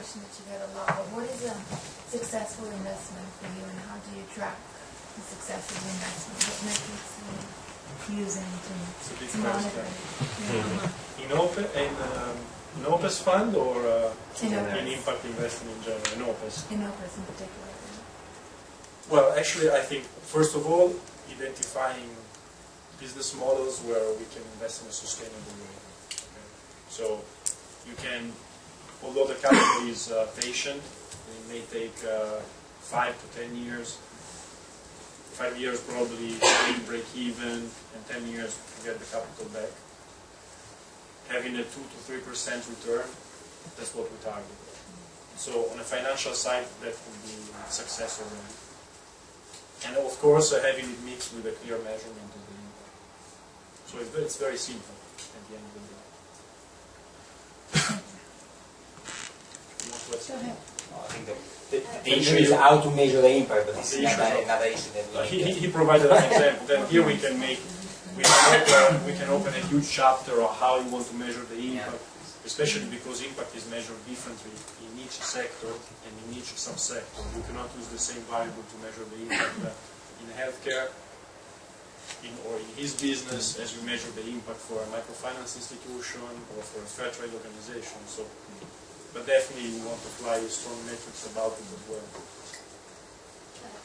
question that you get a lot, but what is a successful investment for you, and how do you track the success of the investment? What metrics are you using to monitor it? In OPES fund or in impact investing in general? In OPES. In OPES in particular. Well, actually, I think, first of all, identifying business models where we can invest in a sustainable way. Okay? So, you can, although the capital is patient, it may take 5 to 10 years. 5 years probably break even, and 10 years to get the capital back. Having a 2 to 3% return, that's what we target. So, on the financial side, that would be success already. And of course, having it mixed with a clear measurement of the impact. So it's very simple at the end of the day. Go ahead. Well, I think the issue is how to measure the impact, but this is another issue that he provided an example. Then here we can open a huge chapter on how you want to measure the impact, especially because impact is measured differently in each sector and in each subsector. You cannot use the same variable to measure the impact in healthcare or in his business as we measure the impact for a microfinance institution or for a fair trade organization. So, but definitely we want to apply strong metrics about it as well.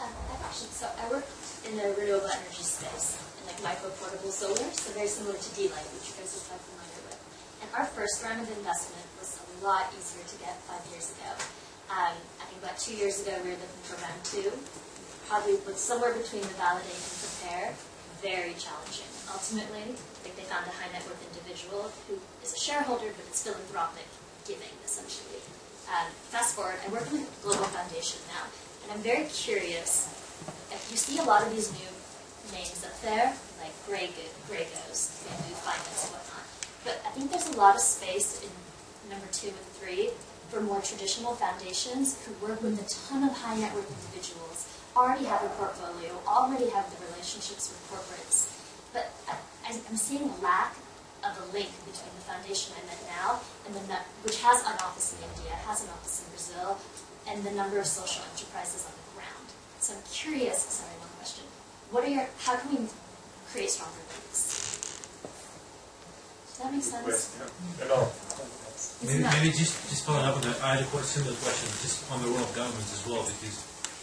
I work in the renewable energy space, in like micro-portable solar, so very similar to D-Light, which you guys are quite familiar with. And our first round of investment was a lot easier to get 5 years ago. I think about 2 years ago we were looking for round 2. Probably was somewhere between the validate and prepare. Very challenging. Ultimately, I think they found a high net worth individual who is a shareholder, but it's philanthropic giving, essentially. Fast forward, I work in a global foundation now, and I'm very curious. If you see a lot of these new names up there, like Grey-Goes, Bamboo Finance, and whatnot. But I think there's a lot of space in number 2 and 3 for more traditional foundations who work with a ton of high net worth individuals, already have a portfolio, already have the relationships with corporates. But I'm seeing a lack of a link between the foundation I met now, and which has an office in India, has an office in Brazil, and the number of social enterprises on the ground. So I'm curious, sorry, one question. How can we create stronger links? Does that make sense? Maybe just following up on that, I had a quite similar question just on the role of governments as well, because,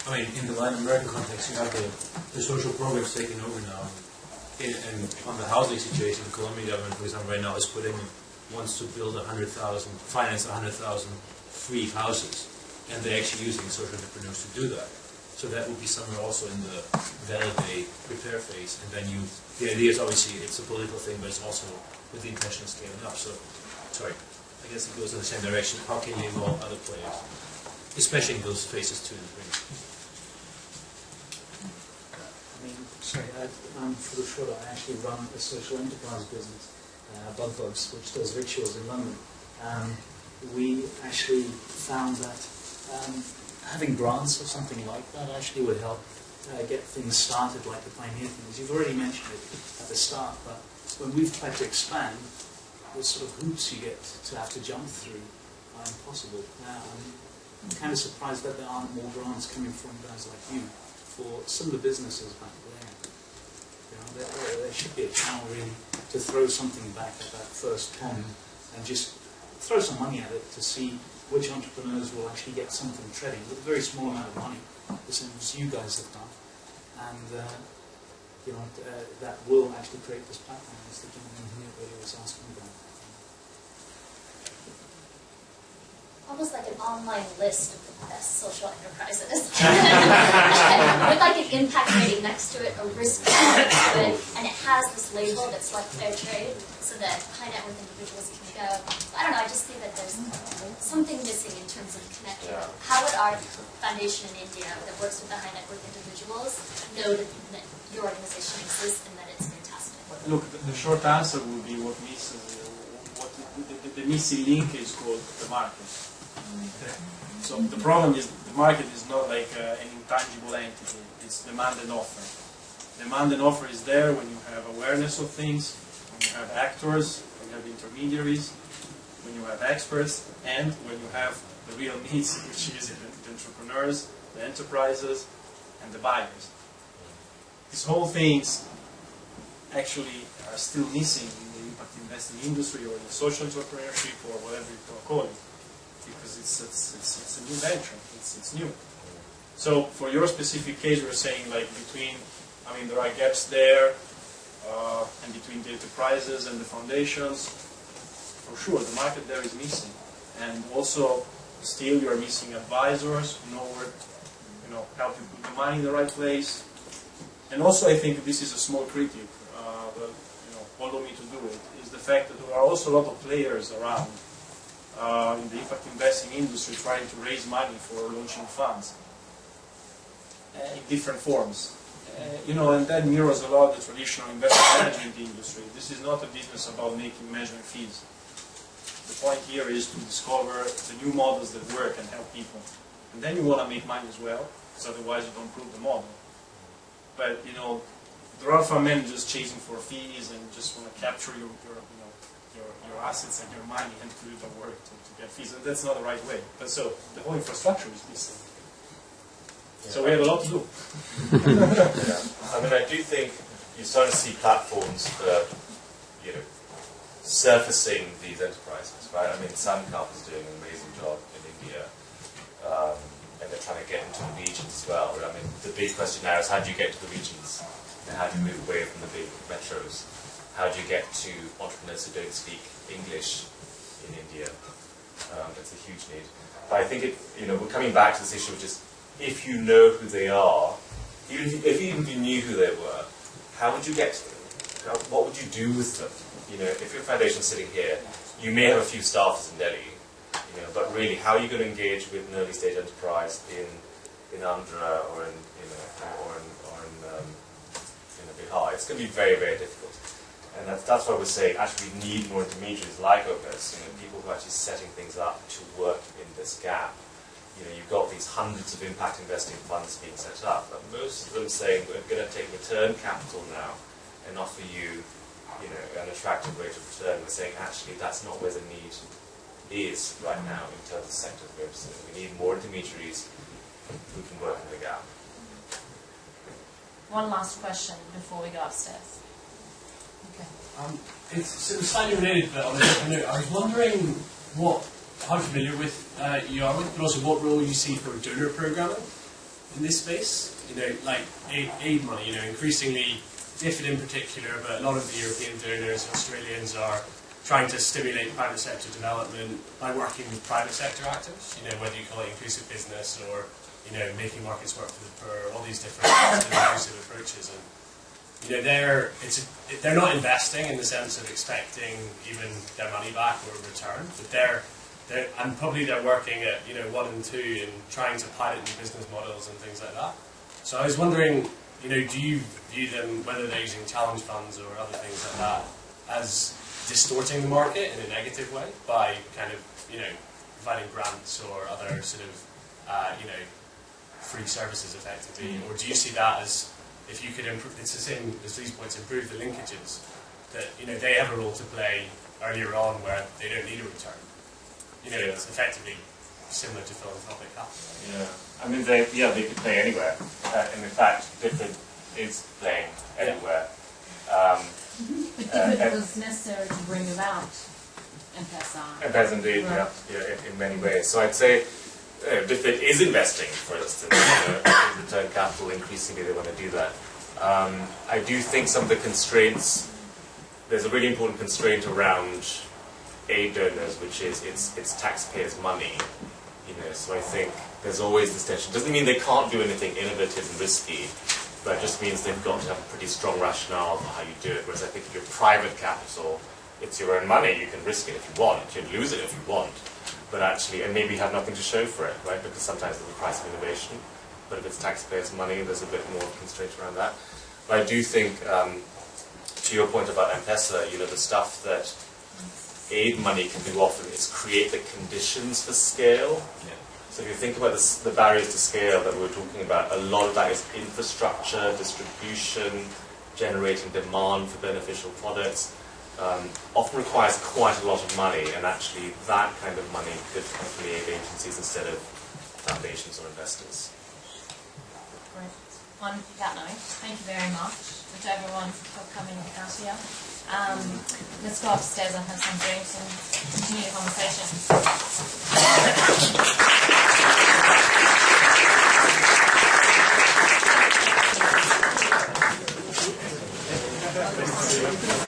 I mean, in the Latin American context, you have the social programs taking over now. And on the housing situation, the Colombian government, for example, right now wants to build finance 100,000 free houses. And they're actually using social entrepreneurs to do that. So that would be somewhere also in the validate, prepare phase. And then the idea is obviously it's a political thing, but it's also with the intention of scaling up. So, sorry, I guess it goes in the same direction. How can you involve other players, especially in those phases 2 and 3? For the short, I actually run a social enterprise business, Bugbugs, which does rituals in London. We actually found that having grants or something like that actually would help get things started, like the Pioneer things. You've already mentioned it at the start, but when we've tried to expand, the sort of hoops you get to have to jump through are impossible. I'm kind of surprised that there aren't more grants coming from guys like you for similar businesses back there. There should be a channel really to throw something back at that first pond and just throw some money at it to see which entrepreneurs will actually get something trading with a very small amount of money, the same as you guys have done, and that will actually create this platform, as the gentleman here really was asking about. Almost like an online list of the best social enterprises. With like an impact rating next to it, a risk rating next to it, and it has this label that's like fair trade, so that high net worth individuals can go. I don't know, I just think that there's something missing in terms of connection. Yeah. How would our foundation in India that works with the high net worth individuals know that your organization exists and that it's fantastic? Look, the short answer would be the missing link is called the market. So the problem is the market is not like an intangible entity. It's demand and offer. Demand and offer is there when you have awareness of things, when you have actors, when you have intermediaries. when you have experts, and when you have the real needs, which is the entrepreneurs, the enterprises, and the buyers. These whole things actually are still missing in the impact investing industry or in social entrepreneurship or whatever you want to call it, because it's a new venture, it's new. So for your specific case, you're saying like there are gaps there, and between the enterprises and the foundations, for sure, the market there is missing. And also, still you are missing advisors who know where, help you put the money in the right place. And also, I think this is a small critique, but follow me to do it, is the fact that there are also a lot of players around in the impact investing industry trying to raise money for launching funds in different forms. And that mirrors a lot the traditional investment management industry. This is not a business about making management fees. The point here is to discover the new models that work and help people. And then you want to make money as well, because otherwise you don't prove the model. But, there are fund managers chasing for fees and just want to capture your assets and your money and do the work to get fees. And that's not the right way. But so, the whole infrastructure is missing. So we have a lot to do. I do think you start to see platforms that, surfacing these enterprises, right? Samcap is doing an amazing job in India, and they're trying to get into the regions as well. The big question now is how do you get to the regions? And how do you move away from the big metros? How do you get to entrepreneurs who don't speak English in India? That's a huge need. But I think we're coming back to this issue of just, if you know who they are, even if you knew who they were, how would you get to them? What would you do with them? If your foundation's sitting here, you may have a few staffers in Delhi, but really, how are you going to engage with an early stage enterprise in Andhra or in Bihar? It's going to be very, very difficult. And that's why we're saying actually we need more intermediaries like Opus, people who are actually setting things up to work in this gap. You've got these hundreds of impact investing funds being set up, but most of them saying we're going to take return capital now and offer you, an attractive rate of return. We're saying actually that's not where the need is right now in terms of sector groups. We need more intermediaries who can work in the gap. One last question before we go upstairs. Okay. It's slightly related, but on a different note. I was wondering how familiar you are with, but also what role you see for donor programming in this space. Like aid money. Increasingly DFID in particular, but a lot of the European donors, Australians, are trying to stimulate private sector development by working with private sector actors. Whether you call it inclusive business or making markets work for the poor, all these different inclusive approaches. And they're not investing in the sense of expecting even their money back or a return, but they're working at 1 and 2 and trying to pilot new business models and things like that. So I was wondering, do you view them, whether they're using challenge funds or other things like that, as distorting the market in a negative way by kind of providing grants or other sort of free services effectively, or do you see that as, if you could improve, it's the same as these points, improve the linkages, that they have a role to play earlier on where they don't need a return. It's effectively similar to philanthropic capital. Yeah. They could play anywhere, and in fact, DFID is playing anywhere. But DFID was necessary to bring about M-Pesa. M-Pesa indeed, right. in many ways. So I'd say DFID is investing, for instance, in return capital. Increasingly, they want to do that. I do think some of the constraints. There's a really important constraint around aid donors, which is it's taxpayers' money. So I think there's always this tension. Doesn't mean they can't do anything innovative and risky, but it just means they've got to have a pretty strong rationale for how you do it. Whereas I think if you're private capital, it's your own money. You can risk it if you want. You can lose it if you want. But actually, and maybe have nothing to show for it, right? Because sometimes there's a price of innovation. But if it's taxpayers' money, there's a bit more constraint around that. But I do think, to your point about M-Pesa, the stuff that aid money can do often is create the conditions for scale. Yeah. So if you think about the barriers to scale that we were talking about, a lot of that is infrastructure, distribution, generating demand for beneficial products. often requires quite a lot of money, and actually that kind of money could come from the aid agencies instead of foundations or investors. Great. On that note, thank you very much to everyone for coming out here. Let's go upstairs and have some drinks and continue the conversation.